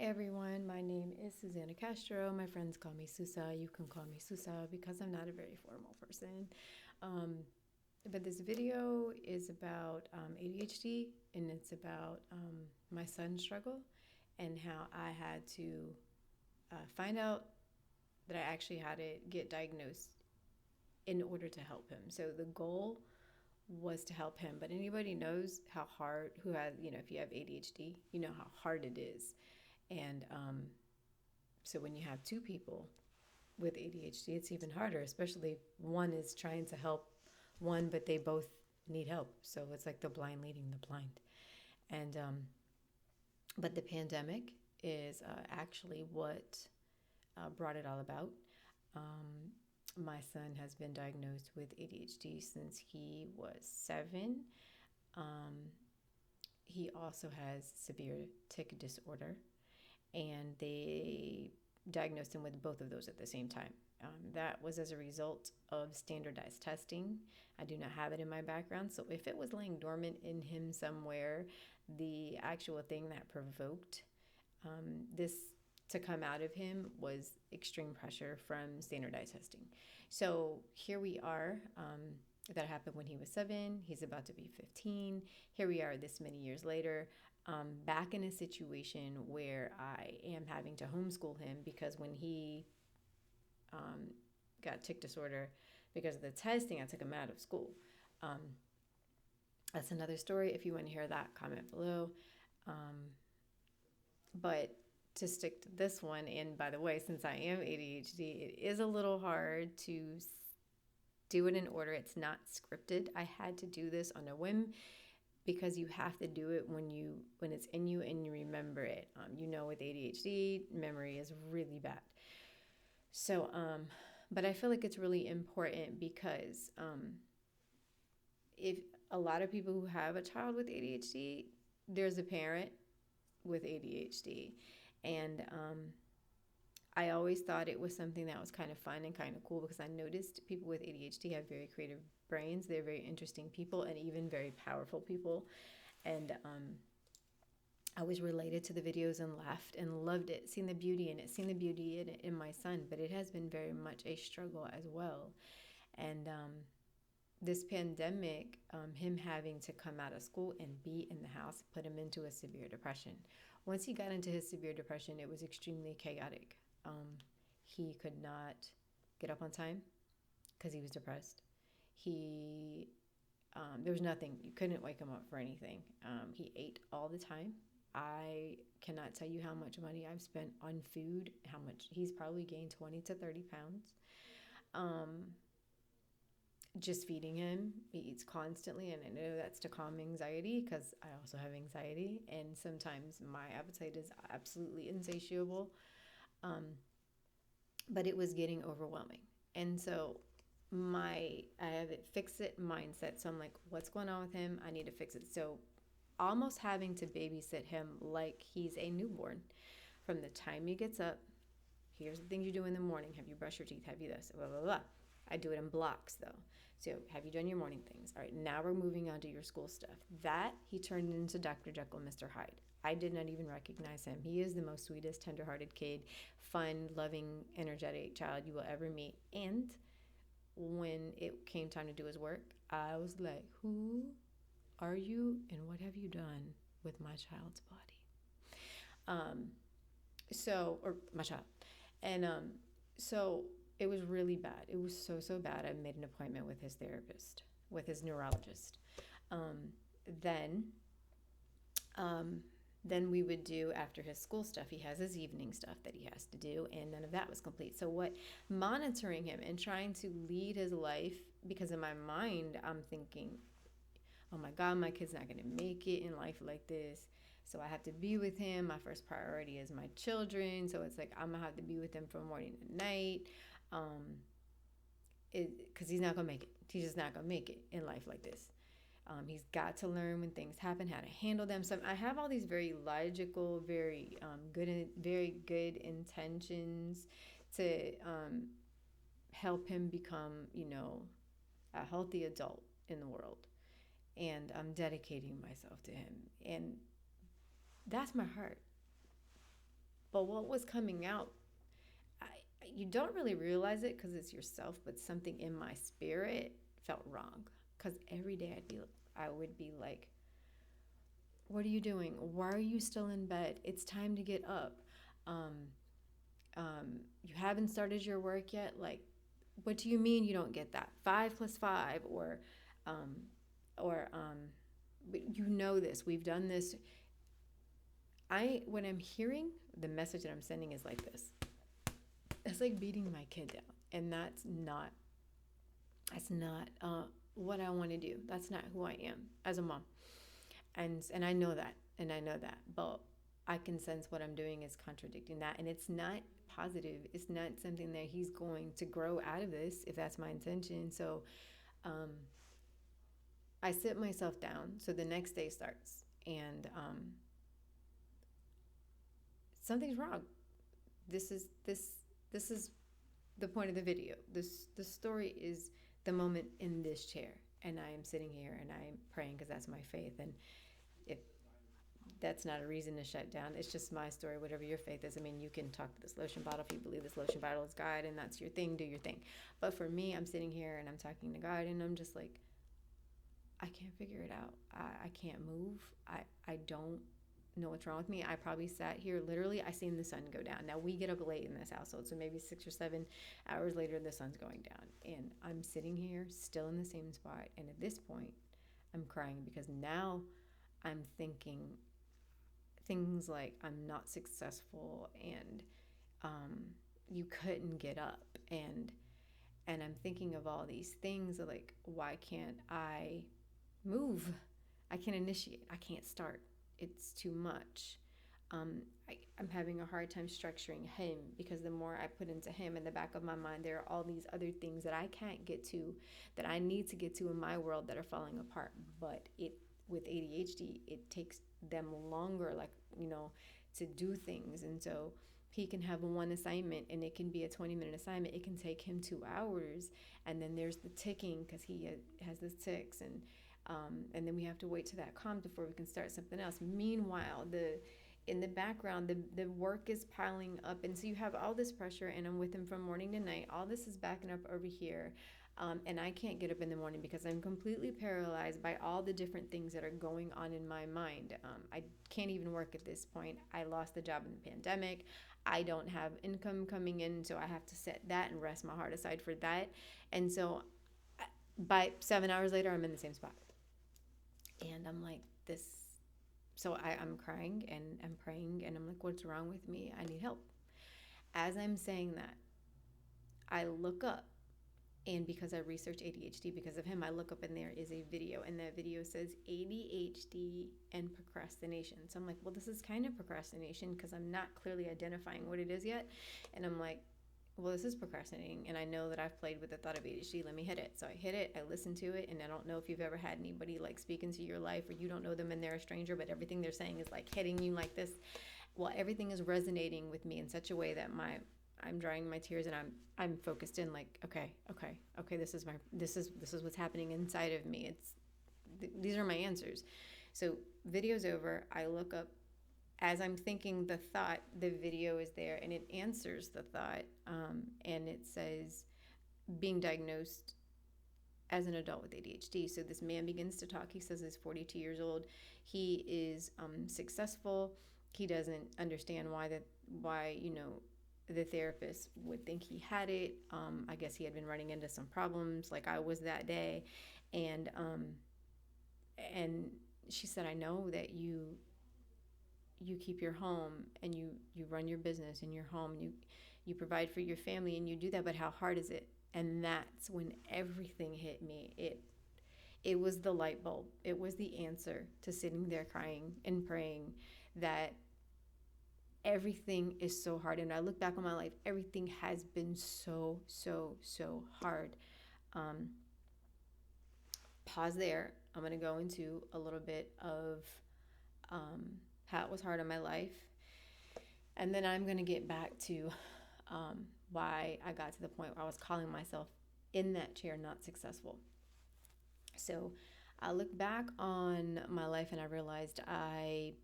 everyone, my name is Susanna Castro. My friends call me Susa. You can call me Susa because I'm not a very formal person. Um, but this video is about ADHD, and it's about my son's struggle and how I had to find out that I actually had to get diagnosed in order to help him. So the goal was to help him, but anybody knows how hard, who has, if you have ADHD, you know how hard it is. And so when you have two people with ADHD, it's even harder, especially one is trying to help one, but they both need help. So it's like the blind leading the blind. And but the pandemic is actually what brought it all about. Um, my son has been diagnosed with ADHD since he was 7. Um, he also has severe tic disorder, and they diagnosed him with both of those at the same time. That was as a result of standardized testing. I do not have it in my background, so if it was laying dormant in him somewhere, the actual thing that provoked this to come out of him was extreme pressure from standardized testing. So here we are. That happened when he was 7. He's about to be 15. Here we are this many years later, back in a situation where I am having to homeschool him because when he got tic disorder because of the testing, I took him out of school. Um, that's another story. If you want to hear that, comment below. But to stick to this one, and by the way, since I am ADHD, it is a little hard to do it in order. It's not scripted. I had to do this on a whim because you have to do it when it's in you and you remember it. With ADHD, memory is really bad. So, but I feel like it's really important because if a lot of people who have a child with ADHD, there's a parent with ADHD. And I always thought it was something that was kind of fun and kind of cool because I noticed people with ADHD have very creative brains. They're very interesting people and even very powerful people. And I was related to the videos and laughed and loved it, seen the beauty in it, seen the beauty in it in my son. But it has been very much a struggle as well. And this pandemic, him having to come out of school and be in the house, put him into a severe depression. Once he got into his severe depression, it was extremely chaotic. He could not get up on time because he was depressed. There was nothing. You couldn't wake him up for anything. He ate all the time. I cannot tell you how much money I've spent on food, how much he's probably gained 20 to 30 pounds. Just feeding him. He eats constantly, and I know that's to calm anxiety because I also have anxiety, and sometimes my appetite is absolutely insatiable. But it was getting overwhelming, and so I have a fix it mindset. So I'm like, what's going on with him? I need to fix it. So almost having to babysit him like he's a newborn. From the time he gets up, here's the things you do in the morning. Have you brushed your teeth? Have you this? Blah, blah, blah. I do it in blocks though. So have you done your morning things? All right, now we're moving on to your school stuff. That he turned into Dr. Jekyll, Mr. Hyde. I did not even recognize him. He is the most sweetest, tender-hearted kid, fun, loving, energetic child you will ever meet. And when it came time to do his work, I was like, who are you and what have you done with my child's body? Or my child. And so it was really bad. It was so bad. I made an appointment with his therapist, with his neurologist. Then we would do after his school stuff. He has his evening stuff that he has to do, and none of that was complete. So monitoring him and trying to lead his life, because in my mind I'm thinking, oh my God, my kid's not going to make it in life like this. So I have to be with him. My first priority is my children. So it's like I'm going to have to be with them from morning to night. Because he's not going to make it. He's just not going to make it in life like this. He's got to learn when things happen, how to handle them. So I have all these very logical, very good intentions to help him become, a healthy adult in the world. And I'm dedicating myself to him. And that's my heart. But what was coming out, I, you don't really realize it because it's yourself, but something in my spirit felt wrong. Because every day I would be like, what are you doing? Why are you still in bed? It's time to get up. Um, you haven't started your work yet. Like, what do you mean you don't get that? 5 plus 5, um, or but you know this. We've done this. When I'm hearing the message that I'm sending is like this. It's like beating my kid down, and that's not what I want to do. That's not who I am as a mom, and I know that, but I can sense what I'm doing is contradicting that, and it's not positive. It's not something that he's going to grow out of this if that's my intention. So um, I sit myself down. So the next day starts, and something's wrong. This is the point of the video. The story is the moment in this chair, and I am sitting here and I'm praying because that's my faith. And if that's not a reason to shut down, it's just my story. Whatever your faith is, I mean, you can talk to this lotion bottle if you believe this lotion bottle is God, and that's your thing. Do your thing. But for me, I'm sitting here and I'm talking to God, and I'm just like, I can't figure it out. I can't move. I don't know what's wrong with me. I probably sat here, literally, I seen the sun go down. Now, we get up late in this household, so maybe 6 or 7 hours later, the sun's going down. And I'm sitting here still in the same spot. And at this point, I'm crying because now I'm thinking things like I'm not successful, and you couldn't get up. And I'm thinking of all these things like, why can't I move? I can't initiate. I can't start. It's too much. I'm having a hard time structuring him because the more I put into him, in the back of my mind, there are all these other things that I can't get to, that I need to get to in my world, that are falling apart. But with ADHD, it takes them longer, like, to do things. And so he can have one assignment and it can be a 20-minute assignment. It can take him 2 hours. And then there's the ticking because he has this tics. And then we have to wait till that calms before we can start something else. Meanwhile, in the background, the work is piling up, and so you have all this pressure. And I'm with him from morning to night. All this is backing up over here, and I can't get up in the morning because I'm completely paralyzed by all the different things that are going on in my mind. I can't even work at this point. I lost the job in the pandemic. I don't have income coming in, so I have to set that and rest my heart aside for that. And so, by 7 hours later, I'm in the same spot. And I'm like, this. So I'm crying and I'm praying and I'm like, what's wrong with me? I need help. As I'm saying that, I look up, and because I researched ADHD because of him, I look up and there is a video, and that video says ADHD and procrastination. So I'm like, well, this is kind of procrastination because I'm not clearly identifying what it is yet. And I'm like, well, this is procrastinating, and I know that I've played with the thought of ADHD. Let me hit it. So I hit it, I listen to it, and I don't know if you've ever had anybody like speak into your life, or you don't know them and they're a stranger, but everything they're saying is like hitting you like this. Well, everything is resonating with me in such a way that I'm drying my tears, and I'm focused in, like, okay, this is what's happening inside of me. These are my answers. So video's over. I look up. As I'm thinking the thought, the video is there, and it answers the thought, and it says, being diagnosed as an adult with ADHD. So this man begins to talk. He says he's 42 years old. He is successful. He doesn't understand why the therapist would think he had it. I guess he had been running into some problems like I was that day, and she said, I know that you keep your home, and you run your business in your home, you provide for your family, and you do that, but how hard is it? And that's when everything hit me. It was the light bulb. It was the answer to sitting there crying and praying that everything is so hard. And I look back on my life, everything has been so hard. Pause there. I'm going to go into a little bit of how it was hard in my life. And then I'm going to get back to why I got to the point where I was calling myself in that chair not successful. So I look back on my life and I realized I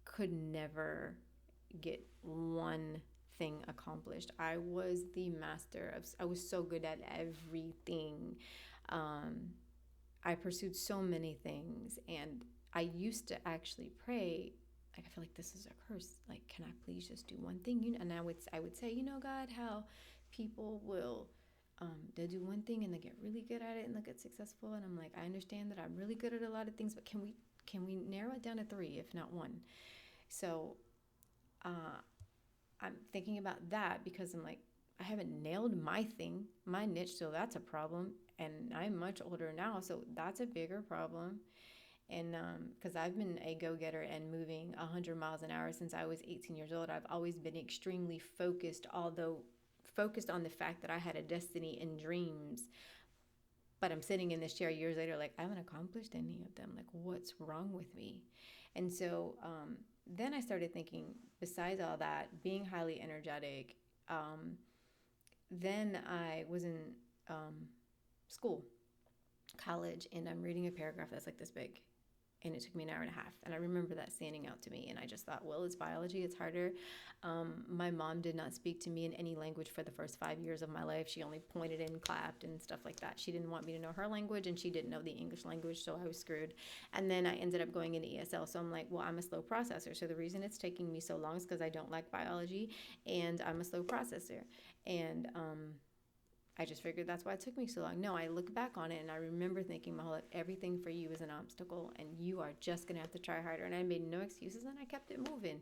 could never get one thing accomplished. I was the master of, I was so good at everything. I pursued so many things, and I used to actually pray. Like, I feel like this is a curse. Like, can I please just do one thing? And I would say, God, how people will, they'll do one thing and they get really good at it and they get successful. And I'm like, I understand that I'm really good at a lot of things, but can we narrow it down to three, if not one? So, I'm thinking about that because I'm like, I haven't nailed my thing, my niche, so that's a problem. And I'm much older now, so that's a bigger problem. And because I've been a go-getter and moving 100 miles an hour since I was 18 years old, I've always been extremely focused, although focused on the fact that I had a destiny and dreams. But I'm sitting in this chair years later, like, I haven't accomplished any of them. Like, what's wrong with me? And so then I started thinking, besides all that, being highly energetic, then I was in school, college, and I'm reading a paragraph that's like this big. And it took me an hour and a half. And I remember that standing out to me. And I just thought, well, it's biology. It's harder. My mom did not speak to me in any language for the first 5 years of my life. She only pointed and clapped and stuff like that. She didn't want me to know her language, and she didn't know the English language, so I was screwed. And then I ended up going into ESL. So I'm like, well, I'm a slow processor. So the reason it's taking me so long is because I don't like biology, and I'm a slow processor. And I just figured that's why it took me so long. No, I look back on it and I remember thinking my whole life, everything for you is an obstacle and you are just going to have to try harder. And I made no excuses and I kept it moving.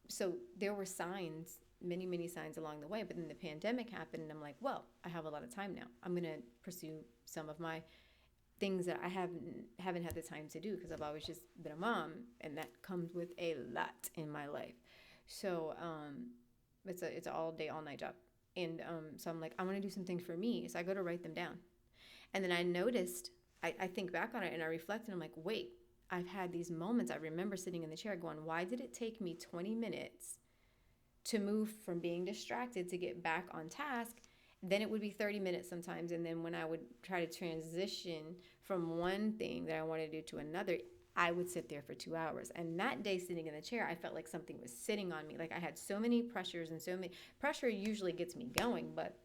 So there were signs, many, many signs along the way. But then the pandemic happened and I'm like, well, I have a lot of time now. I'm going to pursue some of my things that I haven't had the time to do because I've always just been a mom, and that comes with a lot in my life. So it's an all day, all night job. And so I'm like, I want to do some things for me. So I go to write them down. And then I noticed, I think back on it and I reflect and I'm like, wait, I've had these moments. I remember sitting in the chair going, why did it take me 20 minutes to move from being distracted to get back on task? Then it would be 30 minutes sometimes. And then when I would try to transition from one thing that I wanted to do to another, I would sit there for 2 hours. And that day sitting in the chair, I felt like something was sitting on me. Like I had so many pressures and so many, pressure usually gets me going, but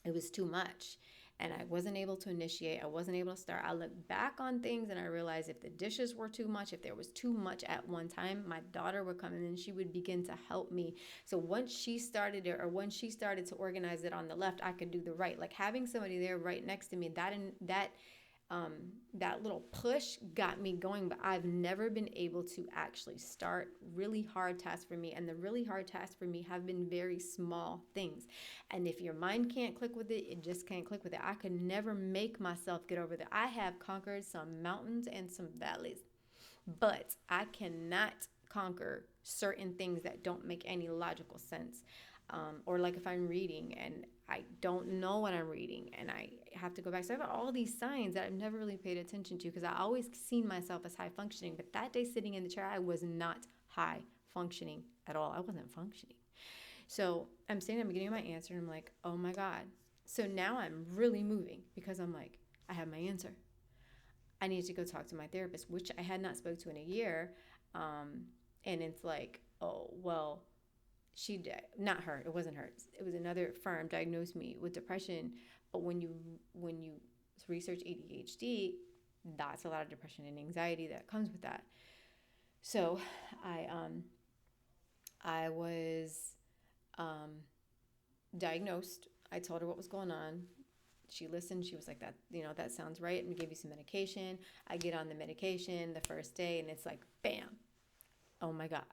it was too much. And I wasn't able to initiate. I wasn't able to start. I look back on things and I realized if the dishes were too much, if there was too much at one time, my daughter would come in and she would begin to help me. So once she started it, or when she started to organize it on the left, I could do the right. Like having somebody there right next to me, that little push got me going. But I've never been able to actually start really hard tasks for me. And the really hard tasks for me have been very small things. And if your mind can't click with it, it just can't click with it. I could never make myself get over there. I have conquered some mountains and some valleys, but I cannot conquer certain things that don't make any logical sense. Or like if I'm reading and I don't know what I'm reading and I have to go back. So I have all these signs that I've never really paid attention to because I always seen myself as high functioning. But that day sitting in the chair, I was not high functioning at all. I wasn't functioning. So I'm sitting, I'm getting my answer and I'm like, oh my God. So now I'm really moving because I'm like, I have my answer. I need to go talk to my therapist, which I had not spoke to in a year. And it's like, oh, well, not her, it wasn't her. It was another firm diagnosed me with depression. But when you research ADHD, that's a lot of depression and anxiety that comes with that. So I was diagnosed. I told her what was going on. She listened. She was like, that sounds right. And gave you some medication. I get on the medication the first day and it's like, bam. Oh my God.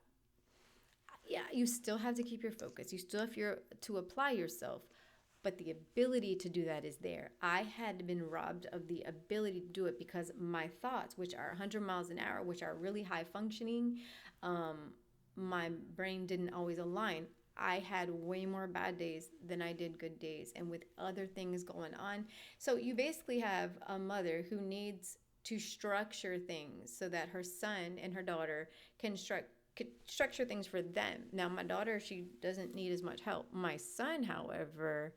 Yeah, you still have to keep your focus. You still have to apply yourself, but the ability to do that is there. I had been robbed of the ability to do it because my thoughts, which are 100 miles an hour, which are really high functioning, my brain didn't always align. I had way more bad days than I did good days, and with other things going on. So you basically have a mother who needs to structure things so that her son and her daughter can structure things for them. Now, my daughter, she doesn't need as much help. My son, however,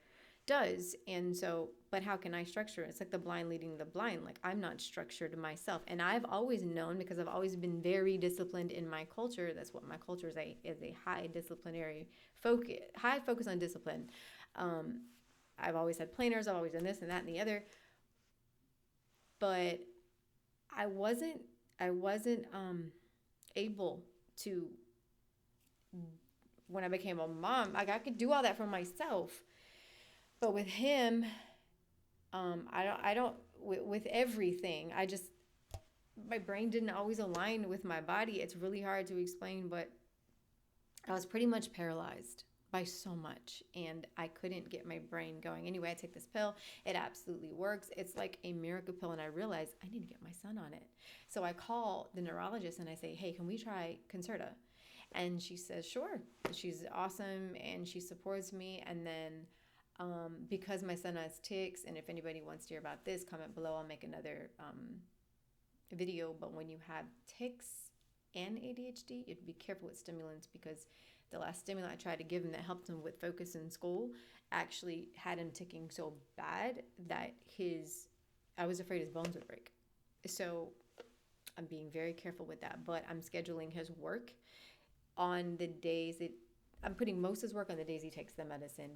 does. And so, but how can I structure it? It's like the blind leading the blind. Like, I'm not structured myself. And I've always known, because I've always been very disciplined in my culture. That's what my culture is a high disciplinary focus, high focus on discipline. I've always had planners. I've always done this and that and the other. But I wasn't able to, when I became a mom, like I could do all that for myself. But with him, I don't, with everything, my brain didn't always align with my body. It's really hard to explain, but I was pretty much paralyzed by so much, and I couldn't get my brain going. Anyway, I take this pill. It absolutely works. It's like a miracle pill, and I realize I need to get my son on it. So I call the neurologist and I say, hey, can we try Concerta? And she says, sure. She's awesome, and she supports me. And then because my son has tics, and if anybody wants to hear about this, comment below. I'll make another video. But when you have tics and ADHD, you have to be careful with stimulants, because the last stimulant I tried to give him that helped him with focus in school actually had him ticking so bad that I was afraid his bones would break. So I'm being very careful with that. But I'm scheduling his work on the days I'm putting most of his work on the days he takes the medicine,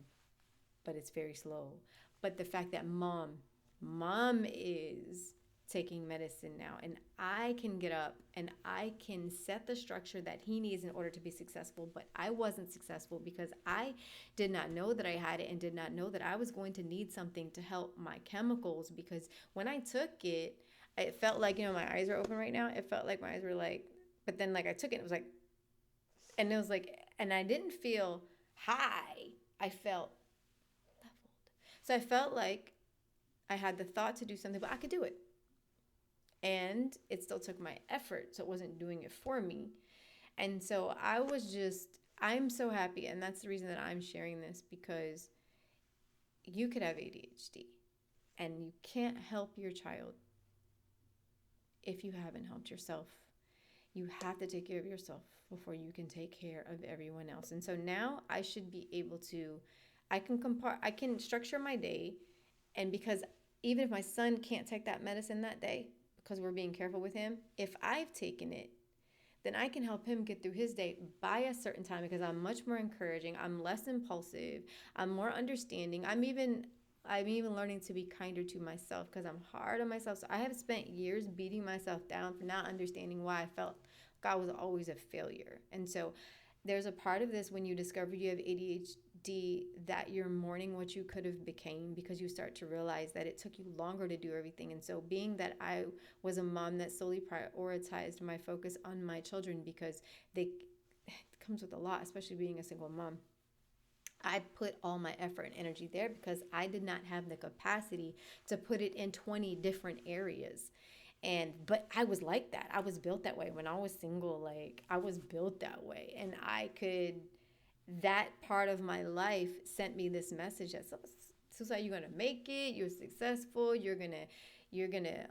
but it's very slow. But the fact that mom is taking medicine now, and I can get up and I can set the structure that he needs in order to be successful. But I wasn't successful because I did not know that I had it, and did not know that I was going to need something to help my chemicals. Because when I took it, it felt like, my eyes are open right now. It felt like my eyes were like, but then like I took it, it was like, and I didn't feel high. I felt leveled. So I felt like I had the thought to do something, but I could do it. And it still took my effort, so it wasn't doing it for me. And so I'm so happy, and that's the reason that I'm sharing this, because you could have ADHD, and you can't help your child if you haven't helped yourself. You have to take care of yourself before you can take care of everyone else. And so now I should be able to, I can structure my day, and because even if my son can't take that medicine that day, because we're being careful with him, if I've taken it, then I can help him get through his day by a certain time, because I'm much more encouraging. I'm less impulsive. I'm more understanding. I'm even learning to be kinder to myself, because I'm hard on myself. So I have spent years beating myself down for not understanding why I felt like I was always a failure. And so there's a part of this when you discover you have ADHD that you're mourning what you could have became, because you start to realize that it took you longer to do everything. And so being that I was a mom that solely prioritized my focus on my children, because it comes with a lot, especially being a single mom. I put all my effort and energy there because I did not have the capacity to put it in 20 different areas. But I was like that. I was built that way. When I was single, like I was built that way. And that part of my life sent me this message that, Susa, you're going to make it. You're successful. You're going to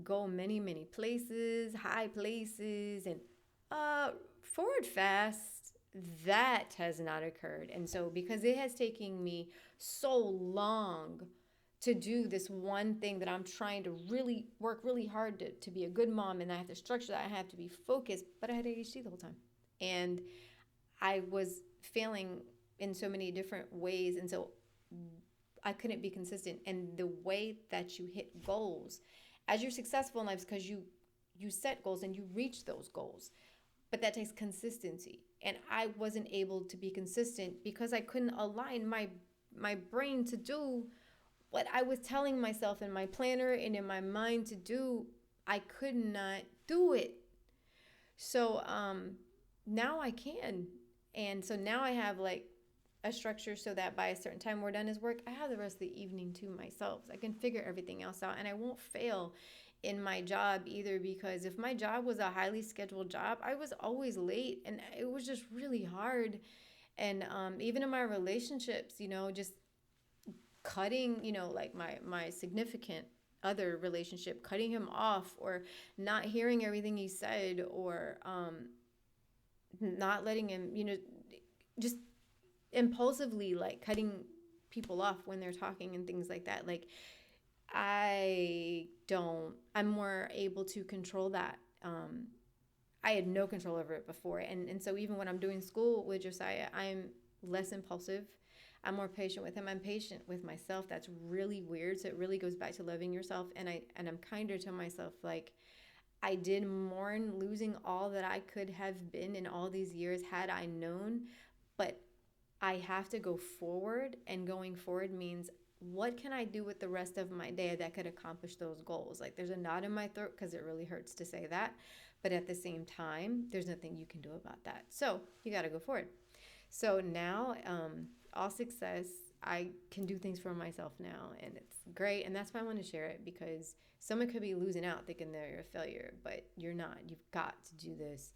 go many, many places, high places, and forward fast. That has not occurred. And so because it has taken me so long to do this one thing that I'm trying to really work really hard to be a good mom, and I have to structure that, I have to be focused, but I had ADHD the whole time. And I was failing in so many different ways, and so I couldn't be consistent. And the way that you hit goals as you're successful in life is because you set goals and you reach those goals. But that takes consistency. And I wasn't able to be consistent because I couldn't align my brain to do what I was telling myself in my planner and in my mind to do. I could not do it. So now I can. And so now I have like a structure so that by a certain time we're done his work, I have the rest of the evening to myself. So I can figure everything else out, and I won't fail in my job either, because if my job was a highly scheduled job, I was always late, and it was just really hard. And even in my relationships, just cutting, like my significant other relationship, cutting him off, or not hearing everything he said, or not letting him, just impulsively like cutting people off when they're talking and things like that. Like, I'm more able to control that. I had no control over it before. And so even when I'm doing school with Josiah, I'm less impulsive. I'm more patient with him. I'm patient with myself. That's really weird. So it really goes back to loving yourself. And I'm kinder to myself. Like, I did mourn losing all that I could have been in all these years had I known, but I have to go forward, and going forward means, what can I do with the rest of my day that could accomplish those goals? Like, there's a knot in my throat because it really hurts to say that, but at the same time, there's nothing you can do about that. So you got to go forward. So now, all success, I can do things for myself now, and it's great. And that's why I want to share it, because someone could be losing out thinking they're a failure, but you're not. You've got to do this.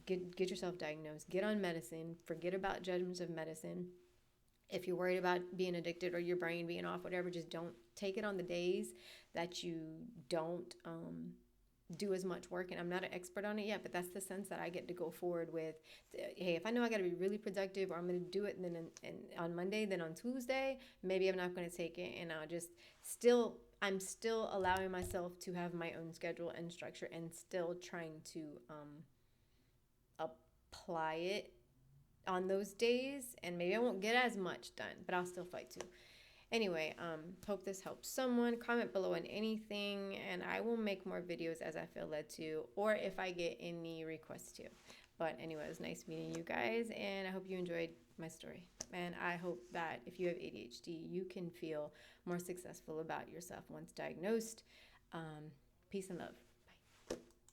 Get yourself diagnosed. Get on medicine. Forget about judgments of medicine. If you're worried about being addicted or your brain being off, whatever, just don't take it on the days that you don't do as much work. And I'm not an expert on it yet, but that's the sense that I get to go forward with. Hey, if I know I got to be really productive, or I'm going to do it, and then on Monday, then on Tuesday, maybe I'm not going to take it, and I'm still allowing myself to have my own schedule and structure, and still trying to apply it on those days. And maybe I won't get as much done, but I'll still fight too. Anyway, hope this helps someone. Comment below on anything, and I will make more videos as I feel led to, or if I get any requests to. But anyway, it was nice meeting you guys, and I hope you enjoyed my story. And I hope that if you have ADHD, you can feel more successful about yourself once diagnosed. Peace and love.